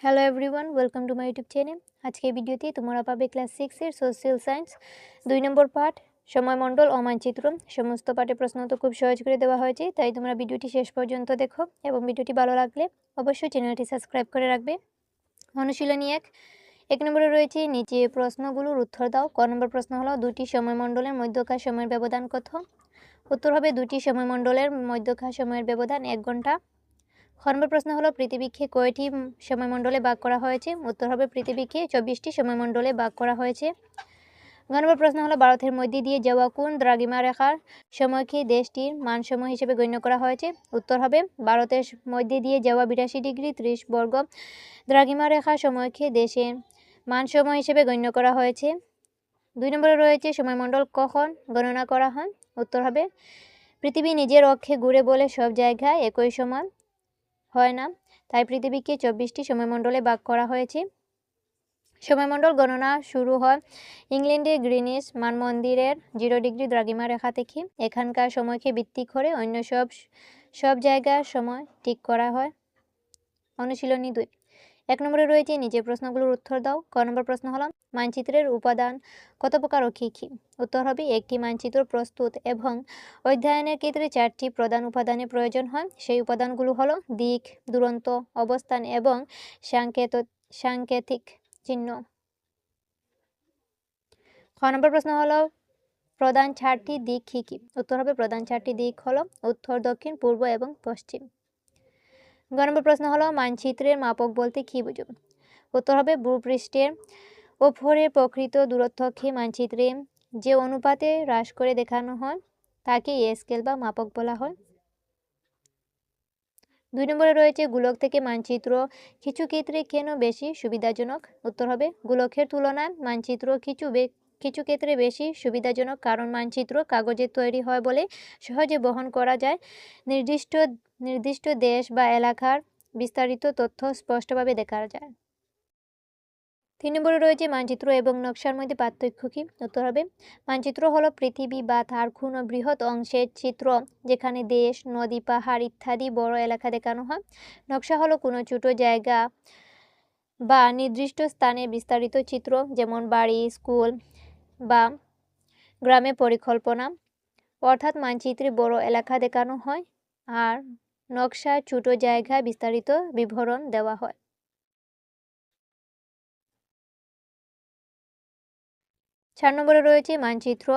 Hello everyone, welcome to my YouTube channel. আজকে এই ভিডিওতে তোমরা পাবে ক্লাস 6 এর সোশ্যাল সায়েন্স 2 নম্বর পাঠ সময়মণ্ডল ও মানচিত্র। সমস্ত পাঠে প্রশ্ন তো খুব সহজ করে দেওয়া হয়েছে, তাই তোমরা ভিডিওটি শেষ পর্যন্ত দেখো এবং ভিডিওটি ভালো লাগলে অবশ্যই চ্যানেলটি সাবস্ক্রাইব করে রাখবে। অনুশীলনী 1 নম্বরে রয়েছে নিচে প্রশ্নগুলোর উত্তর দাও। ক নম্বর প্রশ্ন হলো দুটি সময়মণ্ডলের মধ্যকার সময়ের ব্যবধান কত? উত্তর হবে দুটি সময়মণ্ডলের মধ্যকার সময়ের ব্যবধান 1 ঘন্টা। খ নম্বর প্রশ্ন হলো পৃথিবীকে কয়টি সময়মণ্ডলে ভাগ করা হয়েছে? উত্তর হবে পৃথিবীকে 24টি সময়মণ্ডলে ভাগ করা হয়েছে। ঘ নম্বর প্রশ্ন হলো ভারতের মধ্যে দিয়ে যাওয়া কোন দ্রাঘিমা রেখার সময়কে দেশটির মানসময় হিসেবে গণ্য করা হয়েছে? উত্তর হবে ভারতের মধ্যে দিয়ে যাওয়া 82 ডিগ্রি 30 বর্গ দ্রাঘিমা রেখার সময়কে দেশের মানসময় হিসেবে গণ্য করা হয়েছে। 2 নম্বরে রয়েছে সময়মণ্ডল কখন গণনা করা হয়? উত্তর হবে পৃথিবী নিজের অক্ষে ঘুরে বলে সব জায়গায় একই সমান হয় না, তাই পৃথিবীকে 24টি সময়মণ্ডলে ভাগ করা হয়েছে। সময়মণ্ডল গণনা শুরু হয় ইংল্যান্ডের গ্রিনিচ মানমন্দিরের 0 ডিগ্রি দ্রাঘিমা রেখা থেকে। এখানকার সময়কে ভিত্তি করে অন্য সব জায়গার সময় ঠিক করা হয়। অনুশীলনী 2 1 নম্বরে রয়েছে নিচে প্রশ্নগুলোর উত্তর দাও। ক নম্বর প্রশ্ন হলো মানচিত্রের উপাদান কত প্রকার ও কী কী? উত্তর হবে একটি মানচিত্র প্রস্তুত এবং অধ্যয়নের ক্ষেত্রে 4টি প্রধান উপাদানের প্রয়োজন হয়। সেই উপাদানগুলো হলো দিক, দূরত্ব, অবস্থান এবং সাংকেতিক চিহ্ন। খ নম্বর প্রশ্ন হলো প্রধান 4টি দিক কী কী? উত্তর হবে প্রধান 4টি দিক হলো উত্তর, দক্ষিণ, পূর্ব এবং পশ্চিম। গ নম্বর প্রশ্ন হলো মানচিত্রের মাপক বলতে কী বুঝো? উত্তর হবে ভূপৃষ্ঠের ওপরের প্রকৃত দূরত্বকে মানচিত্রে যে অনুপাতে হ্রাস করে দেখানো হয় তাকে স্কেল বা মাপক বলা হয়। 2 নম্বরে রয়েছে গোলক থেকে মানচিত্র কিছু ক্ষেত্রে কেন বেশি সুবিধাজনক? উত্তর হবে গোলকের তুলনায় মানচিত্র কিছু ক্ষেত্রে বেশি সুবিধাজনক, কারণ মানচিত্র কাগজে তৈরি হয় বলে সহজে বহন করা যায়। নির্দিষ্ট দেশ বা এলাকার বিস্তারিত তথ্য স্পষ্টভাবে দেখা যায়। 3 নম্বরে রয়েছে মানচিত্র এবং নকশার মধ্যে পার্থক্য কী? উত্তর হবে মানচিত্র হলো পৃথিবী বা তার কোনো বৃহৎ অংশের চিত্র, যেখানে দেশ, নদী, পাহাড় ইত্যাদি বড় এলাকা দেখানো হয়। নকশা হলো কোনো ছোট জায়গা বা নির্দিষ্ট স্থানে বিস্তারিত চিত্র, যেমন বাড়ি, স্কুল বা গ্রামে পরিকল্পনা। অর্থাৎ মানচিত্রে বড় এলাকা দেখানো হয় আর নকশায় ছোট জায়গায় বিস্তারিত বিবরণ দেওয়া হয়। 4 নম্বরে রয়েছে মানচিত্র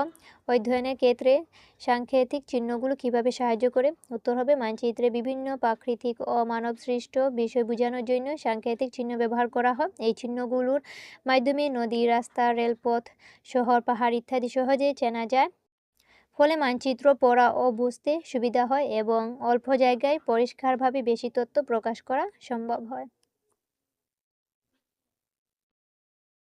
অধ্যয়নের ক্ষেত্রে সাংকেতিক চিহ্নগুলো কিভাবে সাহায্য করে? উত্তর হবে মানচিত্রে বিভিন্ন প্রাকৃতিক ও মানবসৃষ্ট বিষয় বোঝানোর জন্য সাংকেতিক চিহ্ন ব্যবহার করা হয়। এই চিহ্নগুলোর মাধ্যমে নদী, রাস্তা, রেলপথ, শহর, পাহাড় ইত্যাদি সহজে চেনা যায়। ফলে মানচিত্র পড়া ও বুঝতে সুবিধা হয় এবং অল্প জায়গায় পরিষ্কারভাবে বেশি তথ্য প্রকাশ করা সম্ভব হয়।